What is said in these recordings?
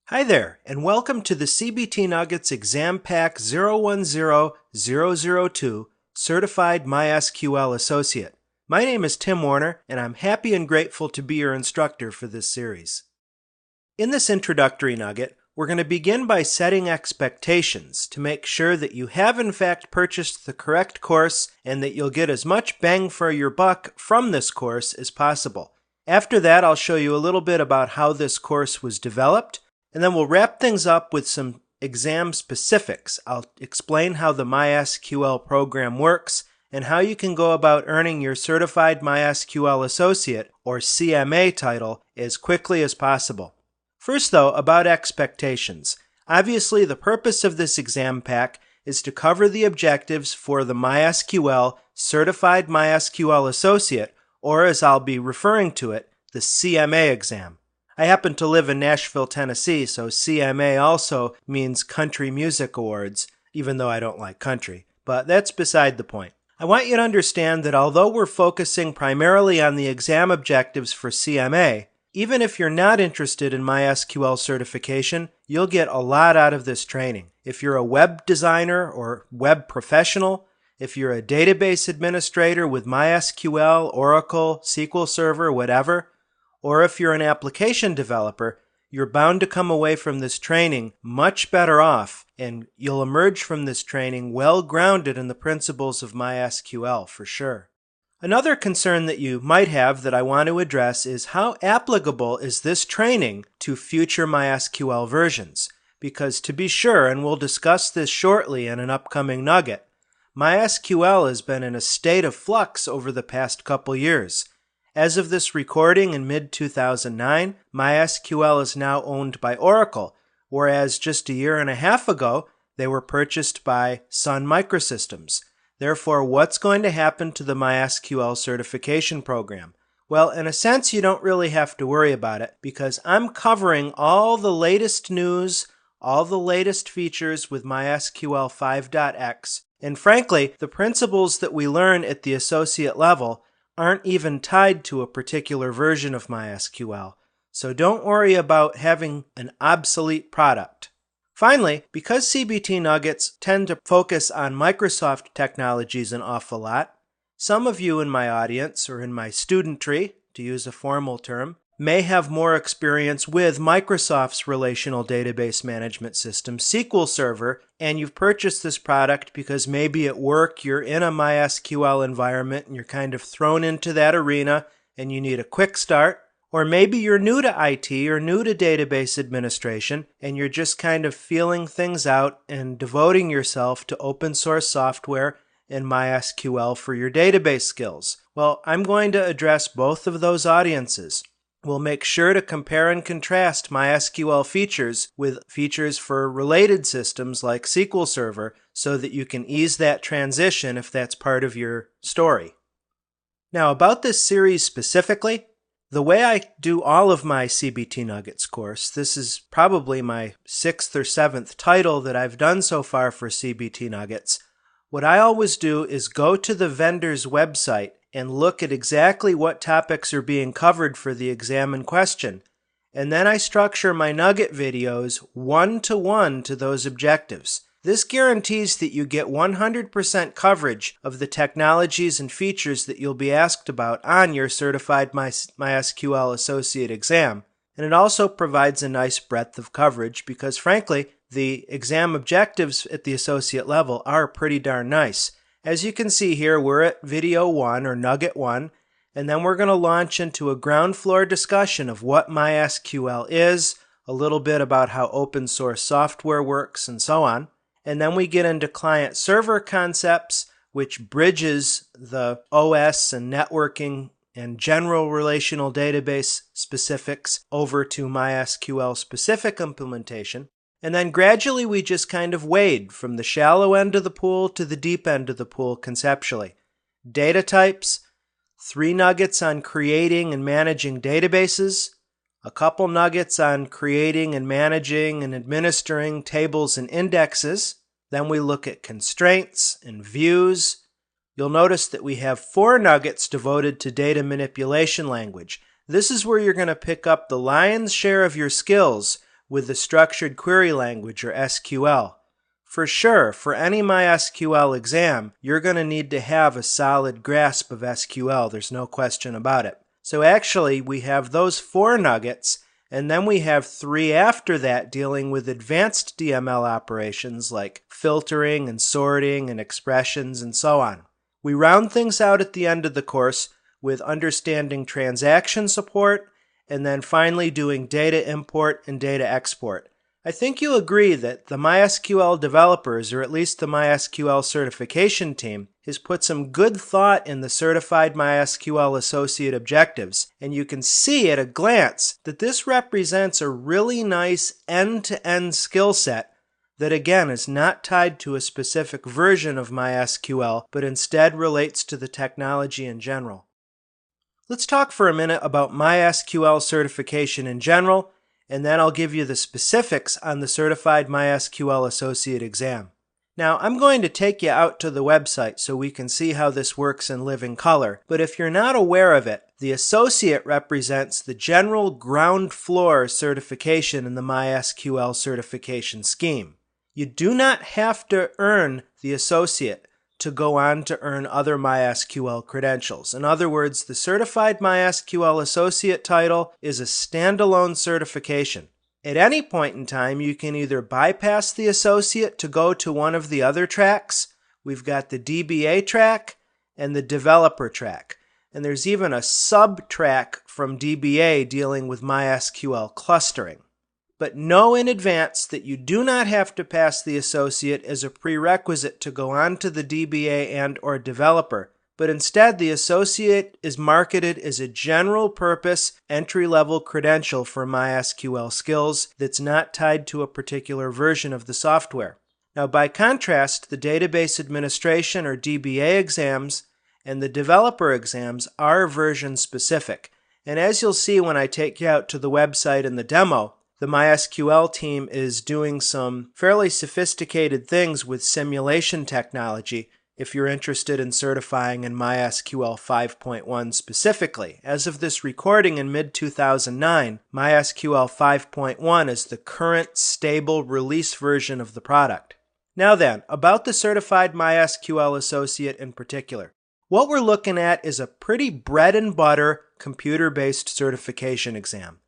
Hi there, and welcome to the CBT Nuggets Exam Pack 010002 Certified MySQL Associate. My name is Tim Warner, and I'm happy and grateful to be your instructor for this series. In this introductory nugget, we're going to begin by setting expectations to make sure that you have in fact purchased the correct course and that you'll get as much bang for your buck from this course as possible. After that, I'll show you a little bit about how this course was developed, and then we'll wrap things up with some exam specifics. I'll explain how the MySQL program works and how you can go about earning your Certified MySQL Associate, or CMA, title as quickly as possible. First, though, about expectations. Obviously, the purpose of this exam pack is to cover the objectives for the MySQL Certified MySQL Associate, or as I'll be referring to it, the CMA exam. I happen to live in Nashville, Tennessee, so CMA also means Country Music Awards, even though I don't like country. But that's beside the point. I want you to understand that although we're focusing primarily on the exam objectives for CMA, even if you're not interested in MySQL certification, you'll get a lot out of this training. If you're a web designer or web professional, if you're a database administrator with MySQL, Oracle, SQL Server, whatever, or if you're an application developer, you're bound to come away from this training much better off, and you'll emerge from this training well grounded in the principles of MySQL for sure. Another concern that you might have that I want to address is how applicable is this training to future MySQL versions? Because to be sure, and we'll discuss this shortly in an upcoming nugget, MySQL has been in a state of flux over the past couple years. As of this recording in mid-2009, MySQL is now owned by Oracle, whereas just a year and a half ago, they were purchased by Sun Microsystems. Therefore, what's going to happen to the MySQL certification program? Well, in a sense, you don't really have to worry about it because I'm covering all the latest news, all the latest features with MySQL 5.x, and frankly, the principles that we learn at the associate level aren't even tied to a particular version of MySQL, so don't worry about having an obsolete product. Finally, because CBT Nuggets tend to focus on Microsoft technologies an awful lot, some of you in my audience, or in my studentry, to use a formal term, may have more experience with Microsoft's relational database management system, SQL Server, and you've purchased this product because maybe at work you're in a MySQL environment and you're kind of thrown into that arena and you need a quick start. Or maybe you're new to IT or new to database administration and you're just kind of feeling things out and devoting yourself to open source software and MySQL for your database skills. Well, I'm going to address both of those audiences. We'll make sure to compare and contrast MySQL features with features for related systems like SQL Server so that you can ease that transition if that's part of your story. Now, about this series specifically, the way I do all of my CBT Nuggets course, this is probably my 6th or 7th title that I've done so far for CBT Nuggets. What I always do is go to the vendor's website and look at exactly what topics are being covered for the exam in question. And then I structure my nugget videos one-to-one to those objectives. This guarantees that you get 100% coverage of the technologies and features that you'll be asked about on your Certified MySQL Associate exam. And it also provides a nice breadth of coverage because, frankly, the exam objectives at the associate level are pretty darn nice. As you can see here, we're at video 1 or nugget 1, and then we're going to launch into a ground floor discussion of what MySQL is, a little bit about how open source software works, and so on. And then we get into client-server concepts, which bridges the OS and networking and general relational database specifics over to MySQL specific implementation. And then gradually we just kind of wade from the shallow end of the pool to the deep end of the pool conceptually. Data types, 3 nuggets on creating and managing databases, a couple nuggets on creating and managing and administering tables and indexes. Then we look at constraints and views. You'll notice that we have 4 nuggets devoted to data manipulation language. This is where you're going to pick up the lion's share of your skills with the structured query language, or SQL. For sure, for any MySQL exam, you're going to need to have a solid grasp of SQL. There's no question about it. So actually, we have those 4 nuggets, and then we have 3 after that dealing with advanced DML operations like filtering and sorting and expressions and so on. We round things out at the end of the course with understanding transaction support, and then finally doing data import and data export. I think you'll agree that the MySQL developers, or at least the MySQL certification team, has put some good thought in the Certified MySQL Associate objectives, and you can see at a glance that this represents a really nice end-to-end skill set that again is not tied to a specific version of MySQL, but instead relates to the technology in general. Let's talk for a minute about MySQL certification in general, and then I'll give you the specifics on the Certified MySQL Associate exam. Now, I'm going to take you out to the website so we can see how this works in living color, but if you're not aware of it, the Associate represents the general ground floor certification in the MySQL certification scheme. You do not have to earn the Associate to go on to earn other MySQL credentials. In other words, the Certified MySQL Associate title is a standalone certification. At any point in time, you can either bypass the Associate to go to one of the other tracks. We've got the DBA track and the Developer track. And there's even a sub-track from DBA dealing with MySQL clustering. But know in advance that you do not have to pass the Associate as a prerequisite to go on to the DBA and/or Developer, but instead the Associate is marketed as a general-purpose, entry-level credential for MySQL skills that's not tied to a particular version of the software. Now, by contrast, the Database Administration or DBA exams and the Developer exams are version-specific, and as you'll see when I take you out to the website in the demo, the MySQL team is doing some fairly sophisticated things with simulation technology if you're interested in certifying in MySQL 5.1 specifically. As of this recording in mid-2009, MySQL 5.1 is the current stable release version of the product. Now then, about the Certified MySQL Associate in particular. What we're looking at is a pretty bread and butter computer-based certification exam.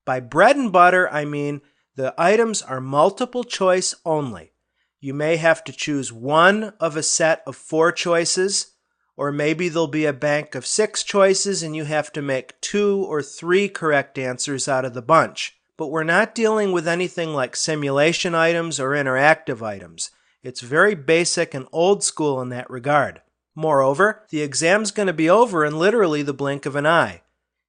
By bread and butter, I mean the items are multiple choice only. You may have to choose one of a set of 4 choices, or maybe there'll be a bank of 6 choices and you have to make 2 or 3 correct answers out of the bunch. But we're not dealing with anything like simulation items or interactive items. It's very basic and old school in that regard. Moreover, the exam's going to be over in literally the blink of an eye.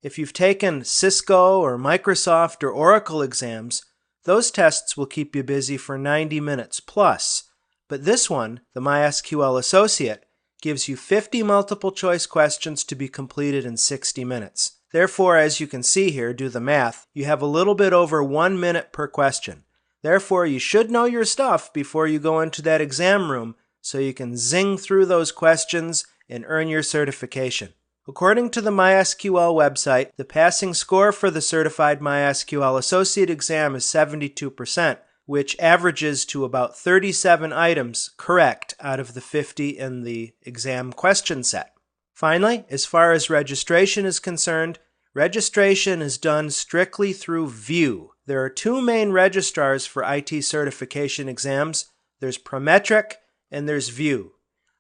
If you've taken Cisco or Microsoft or Oracle exams, those tests will keep you busy for 90 minutes plus. But this one, the MySQL Associate, gives you 50 multiple choice questions to be completed in 60 minutes. Therefore, as you can see here, do the math, you have a little bit over 1 minute per question. Therefore, you should know your stuff before you go into that exam room so you can zing through those questions and earn your certification. According to the MySQL website, the passing score for the Certified MySQL Associate exam is 72%, which averages to about 37 items correct out of the 50 in the exam question set. Finally, as far as registration is concerned, registration is done strictly through View. There are 2 main registrars for IT certification exams. There's Prometric and there's View.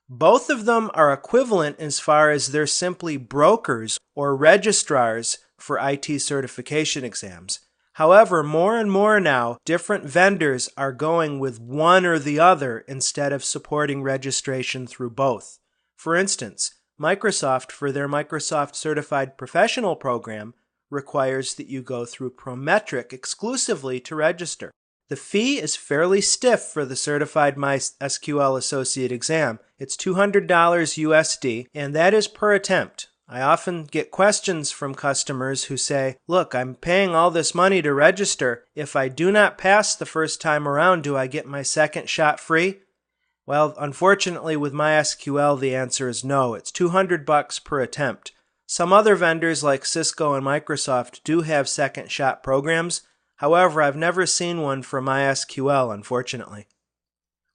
Both of them are equivalent as far as they're simply brokers or registrars for IT certification exams. However, more and more now, different vendors are going with one or the other instead of supporting registration through both. For instance, Microsoft, for their Microsoft Certified Professional program, requires that you go through Prometric exclusively to register. The fee is fairly stiff for the Certified MySQL Associate exam. It's $200 USD, and that is per attempt. I often get questions from customers who say, look, I'm paying all this money to register. If I do not pass the first time around, do I get my second shot free? Well, unfortunately, with MySQL, the answer is no. It's $200 per attempt. Some other vendors like Cisco and Microsoft do have second shot programs, However, I've never seen one for MySQL, unfortunately.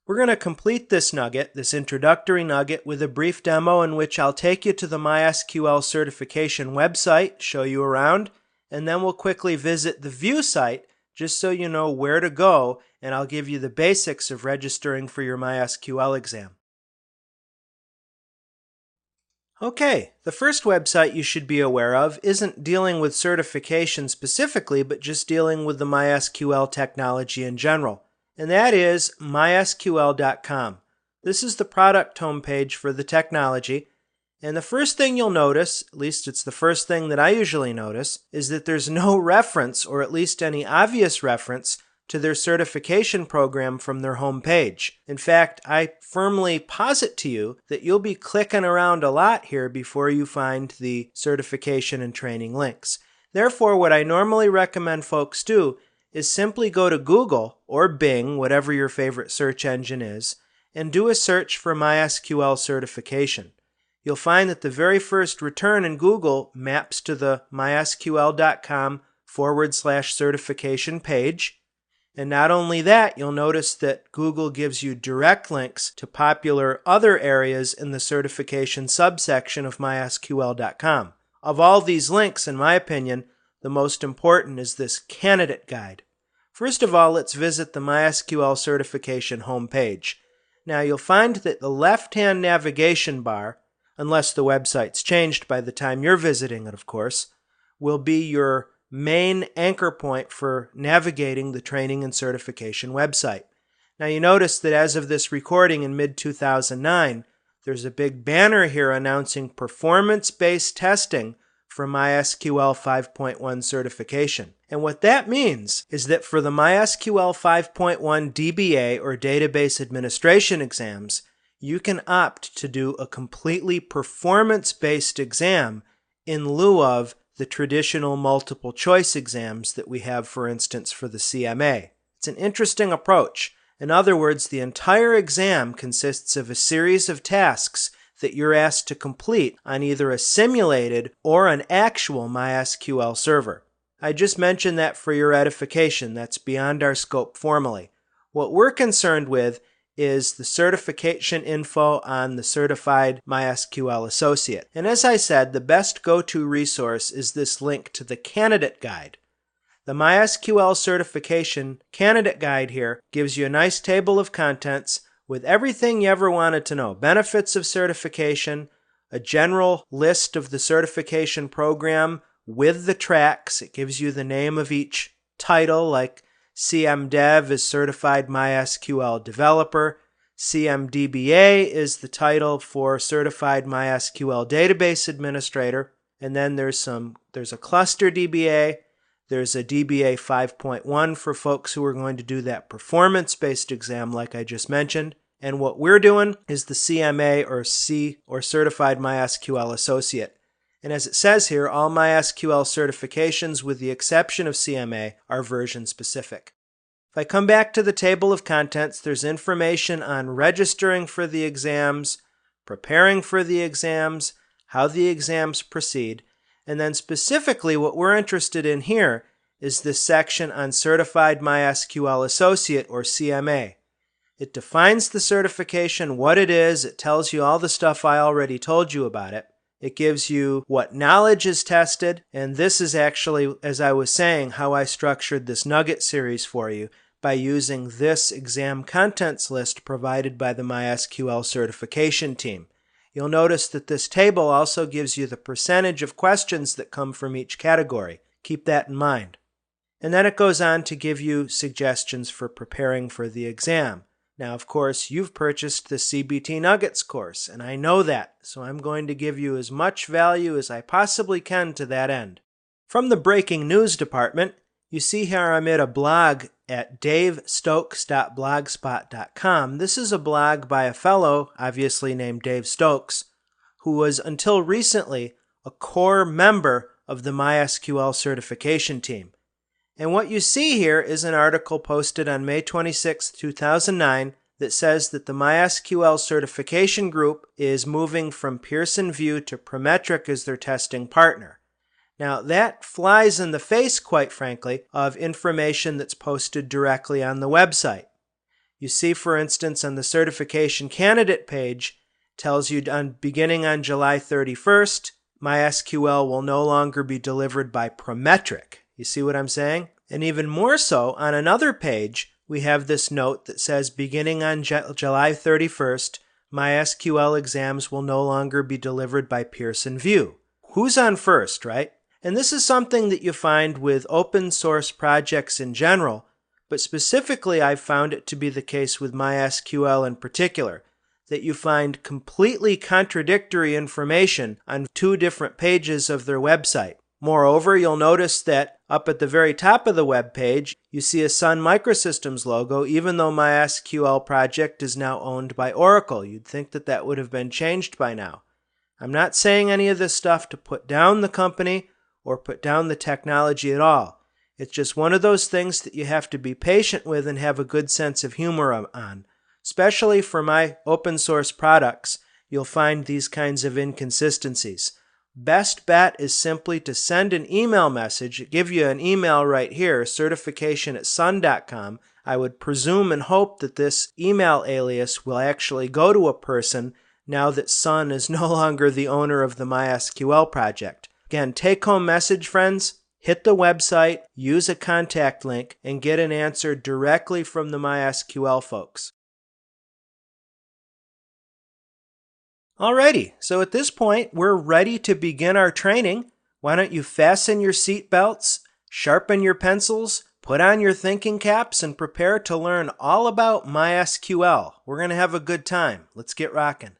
We're going to complete this nugget, this introductory nugget, with a brief demo in which I'll take you to the MySQL Certification website, show you around, and then we'll quickly visit the View site just so you know where to go, and I'll give you the basics of registering for your MySQL exam. Okay, the first website you should be aware of isn't dealing with certification specifically, but just dealing with the MySQL technology in general, and that is mysql.com. This is the product homepage for the technology, and the first thing you'll notice, at least it's the first thing that I usually notice, is that there's no reference, or at least any obvious reference, to their certification program from their home page. In fact, I firmly posit to you that you'll be clicking around a lot here before you find the certification and training links. Therefore, what I normally recommend folks do is simply go to Google or Bing, whatever your favorite search engine is, and do a search for MySQL certification. You'll find that the very first return in Google maps to the mysql.com/certification page. And not only that, you'll notice that Google gives you direct links to popular other areas in the certification subsection of mysql.com. Of all these links, in my opinion, the most important is this candidate guide. First of all, let's visit the MySQL certification homepage. Now, you'll find that the left-hand navigation bar, unless the website's changed by the time you're visiting it, of course, will be your main anchor point for navigating the training and certification website. Now you notice that as of this recording in mid-2009, there's a big banner here announcing performance-based testing for MySQL 5.1 certification. And what that means is that for the MySQL 5.1 DBA or Database Administration exams, you can opt to do a completely performance-based exam in lieu of the traditional multiple choice exams that we have, for instance, for the CMA. It's an interesting approach. In other words, the entire exam consists of a series of tasks that you're asked to complete on either a simulated or an actual MySQL server. I just mentioned that for your edification. That's beyond our scope formally. What we're concerned with is the certification info on the certified MySQL associate. And as I said, the best go-to resource is this link to the candidate guide. The MySQL certification candidate guide here gives you a nice table of contents with everything you ever wanted to know. Benefits of certification, a general list of the certification program with the tracks. It gives you the name of each title, like CMDev is Certified MySQL Developer. CMDBA is the title for Certified MySQL Database Administrator. And then there's a cluster DBA. There's a DBA 5.1 for folks who are going to do that performance-based exam like I just mentioned. And what we're doing is the CMA or Certified MySQL Associate. And as it says here, all MySQL certifications, with the exception of CMA, are version specific. If I come back to the table of contents, there's information on registering for the exams, preparing for the exams, how the exams proceed, and then specifically what we're interested in here is this section on Certified MySQL Associate or CMA. It defines the certification, what it is, it tells you all the stuff I already told you about it. It gives you what knowledge is tested, and this is actually, as I was saying, how I structured this nugget series for you by using this exam contents list provided by the MySQL certification team. You'll notice that this table also gives you the percentage of questions that come from each category. Keep that in mind. And then it goes on to give you suggestions for preparing for the exam. Now, of course, you've purchased the CBT Nuggets course, and I know that, so I'm going to give you as much value as I possibly can to that end. From the breaking news department, you see here I'm at a blog at davestokes.blogspot.com. This is a blog by a fellow, obviously named Dave Stokes, who was until recently a core member of the MySQL certification team. And what you see here is an article posted on May 26, 2009 that says that the MySQL certification group is moving from Pearson VUE to Prometric as their testing partner. Now, that flies in the face, quite frankly, of information that's posted directly on the website. You see, for instance, on the certification candidate page, tells you beginning on July 31st, MySQL will no longer be delivered by Prometric. You see what I'm saying? And even more so, on another page, we have this note that says beginning on July 31st, MySQL exams will no longer be delivered by Pearson VUE. Who's on first, right? And this is something that you find with open source projects in general, but specifically I've found it to be the case with MySQL in particular, that you find completely contradictory information on two different pages of their website. Moreover, you'll notice that up at the very top of the web page, you see a Sun Microsystems logo, even though MySQL project is now owned by Oracle. You'd think that that would have been changed by now. I'm not saying any of this stuff to put down the company or put down the technology at all. It's just one of those things that you have to be patient with and have a good sense of humor on. Especially for my open source products, you'll find these kinds of inconsistencies. Best bet is simply to send an email message. Give you an email right here, certification@sun.com. I would presume and hope that this email alias will actually go to a person now that Sun is no longer the owner of the MySQL project. Again, take-home message, friends. Hit the website, use a contact link, and get an answer directly from the MySQL folks. Alrighty, so at this point, we're ready to begin our training. Why don't you fasten your seat belts, sharpen your pencils, put on your thinking caps, and prepare to learn all about MySQL. We're going to have a good time. Let's get rocking.